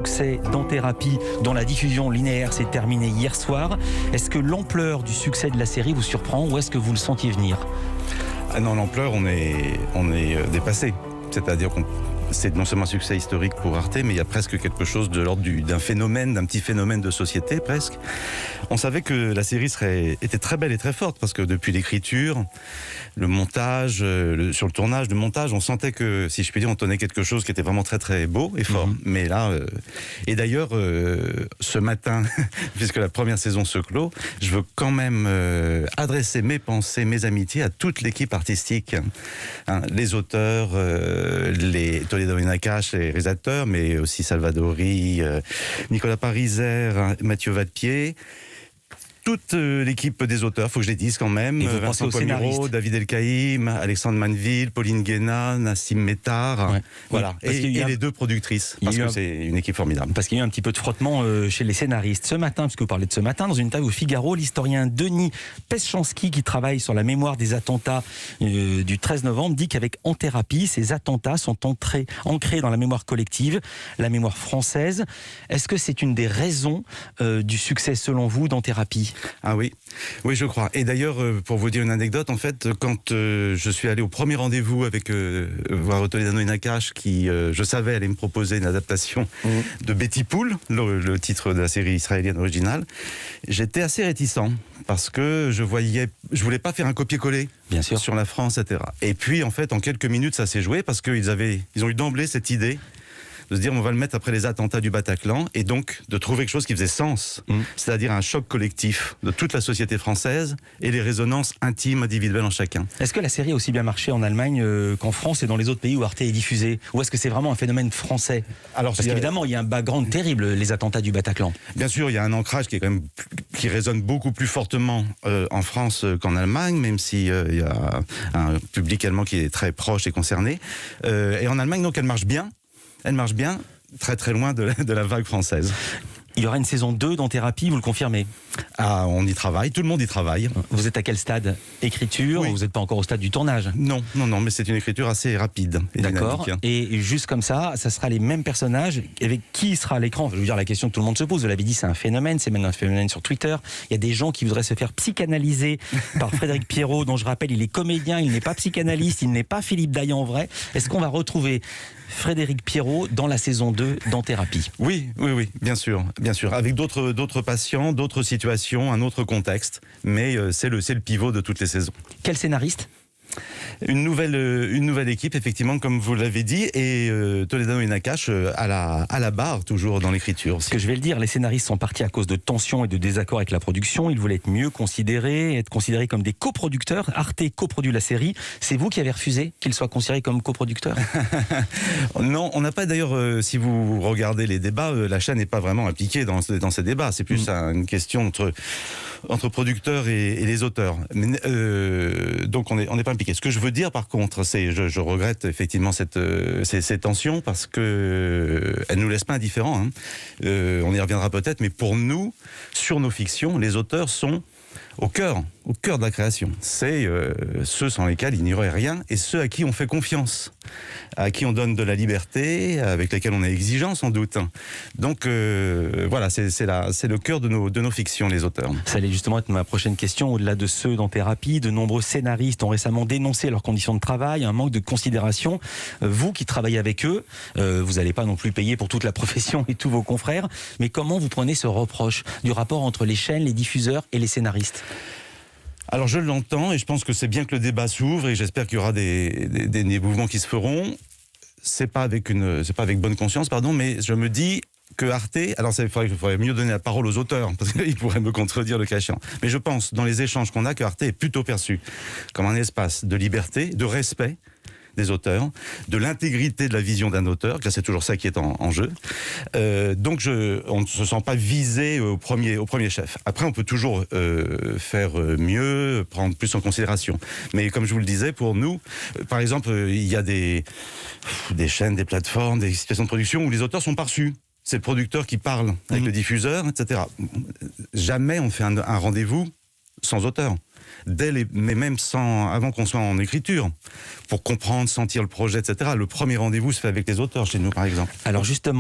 Succès dans Thérapie, dont la diffusion linéaire s'est terminée hier soir. Est-ce que l'ampleur du succès de la série vous surprend ou est-ce que vous le sentiez venir? Ah non, l'ampleur, on est dépassé. C'est-à-dire qu'on c'est non seulement un succès historique pour Arte, mais il y a presque quelque chose de l'ordre d'un phénomène, d'un petit phénomène de société presque. On savait que la série était très belle et très forte parce que depuis l'écriture, le montage, sur le tournage, le montage, on sentait que, si je puis dire, on tenait quelque chose qui était vraiment très très beau et fort. Mais là, et d'ailleurs, ce matin, puisque la première saison se clôt, je veux quand même adresser mes pensées, mes amitiés à toute l'équipe artistique, hein, les auteurs, les Toledano et Nakache, les réalisateurs, mais aussi Salvadori, Nicolas Pariser, Mathieu Vadepied. Toute l'équipe des auteurs, il faut que je les dise quand même. Vincent Pomerleau, David Elkaïm, Alexandre Manville, Pauline Guéna, Nassim Métard. Ouais. Voilà. Et les deux productrices, parce que c'est une équipe formidable. Parce qu'il y a eu un petit peu de frottement chez les scénaristes. Ce matin, puisque vous parlez de ce matin, dans une interview au Figaro, l'historien Denis Peschanski, qui travaille sur la mémoire des attentats du 13 novembre, dit qu'avec En Thérapie, ces attentats sont ancrés dans la mémoire collective, la mémoire française. Est-ce que c'est une des raisons du succès, selon vous, d'En Thérapie ? Ah oui, oui je crois. Et d'ailleurs, pour vous dire une anecdote, en fait, quand je suis allé au premier rendez-vous avec voir Toledano et Nakache, qui, je savais, allait me proposer une adaptation de Betty Pool, le titre de la série israélienne originale, j'étais assez réticent parce que je voulais pas faire un copier-coller sur la France, etc. Et puis, en fait, en quelques minutes, ça s'est joué parce qu'ils ont eu d'emblée cette idée de se dire on va le mettre après les attentats du Bataclan et donc de trouver quelque chose qui faisait sens, c'est-à-dire un choc collectif de toute la société française et les résonances intimes, individuelles en chacun. Est-ce que la série a aussi bien marché en Allemagne qu'en France et dans les autres pays où Arte est diffusée? Ou est-ce que c'est vraiment un phénomène français? Parce qu'évidemment, il y a un background terrible, les attentats du Bataclan. Bien sûr, il y a un ancrage qui est quand même qui résonne beaucoup plus fortement en France qu'en Allemagne, même s'il y a un public allemand qui est très proche et concerné. Et en Allemagne, donc, elle marche bien. Elle marche bien, très très loin de la vague française. Il y aura une saison 2 d'En Thérapie, vous le confirmez? Ah, on y travaille, tout le monde y travaille. Vous êtes à quel stade? Écriture? Vous n'êtes pas encore au stade du tournage? Non, mais c'est une écriture assez rapide et d'accord. Dynamique. Et juste comme ça sera les mêmes personnages. Avec qui sera à l'écran? Je veux dire, la question que tout le monde se pose, vous l'avez dit, c'est un phénomène, c'est même un phénomène sur Twitter. Il y a des gens qui voudraient se faire psychanalyser par Frédéric Pierrot, dont je rappelle, il est comédien, il n'est pas psychanalyste, il n'est pas Philippe Dayan en vrai. Est-ce qu'on va retrouver Frédéric Pierrot dans la saison 2 d'En Thérapie? Oui, bien sûr, avec d'autres patients, d'autres situations, un autre contexte, mais c'est le pivot de toutes les saisons. Quel scénariste? Une nouvelle équipe, effectivement, comme vous l'avez dit, et Toledano et Nakache à la barre, toujours dans l'écriture. Ce que je vais le dire, les scénaristes sont partis à cause de tensions et de désaccords avec la production. Ils voulaient être mieux considérés, être considérés comme des coproducteurs. Arte coproduit la série. C'est vous qui avez refusé qu'ils soient considérés comme coproducteurs? Non, on n'a pas d'ailleurs, si vous regardez les débats, la chaîne n'est pas vraiment impliquée dans ces débats. C'est plus une question entre producteurs et les auteurs. Mais, donc on n'est pas impliqué. Ce que je veux dire par contre, c'est je regrette effectivement ces tensions parce que elles nous laissent pas indifférents. Hein. On y reviendra peut-être, mais pour nous, sur nos fictions, les auteurs sont au cœur de la création. C'est ceux sans lesquels il n'y aurait rien et ceux à qui on fait confiance, à qui on donne de la liberté, avec lesquels on est exigeant sans doute. Donc voilà, c'est le cœur de nos fictions, les auteurs. Ça allait justement être ma prochaine question. Au-delà de ceux d'En Thérapie, de nombreux scénaristes ont récemment dénoncé leurs conditions de travail, un manque de considération. Vous qui travaillez avec eux, vous n'allez pas non plus payer pour toute la profession et tous vos confrères, mais comment vous prenez ce reproche du rapport entre les chaînes, les diffuseurs et les scénaristes? Alors je l'entends et je pense que c'est bien que le débat s'ouvre et j'espère qu'il y aura des mouvements qui se feront. C'est pas avec bonne conscience, pardon, mais je me dis que Arte, alors il faudrait mieux donner la parole aux auteurs parce qu'ils pourraient me contredire le cas échéant. Mais je pense, dans les échanges qu'on a, que Arte est plutôt perçu comme un espace de liberté, de respect des auteurs, de l'intégrité de la vision d'un auteur, que là c'est toujours ça qui est en jeu. Donc on ne se sent pas visé au premier chef. Après on peut toujours faire mieux, prendre plus en considération. Mais comme je vous le disais, pour nous, par exemple, il y a des chaînes, des plateformes, des situations de production où les auteurs sont pas reçus. C'est le producteur qui parle avec le diffuseur, etc. Jamais on fait un rendez-vous sans auteur. Mais même avant qu'on soit en écriture, pour comprendre, sentir le projet, etc. Le premier rendez-vous se fait avec les auteurs chez nous, par exemple. Alors justement,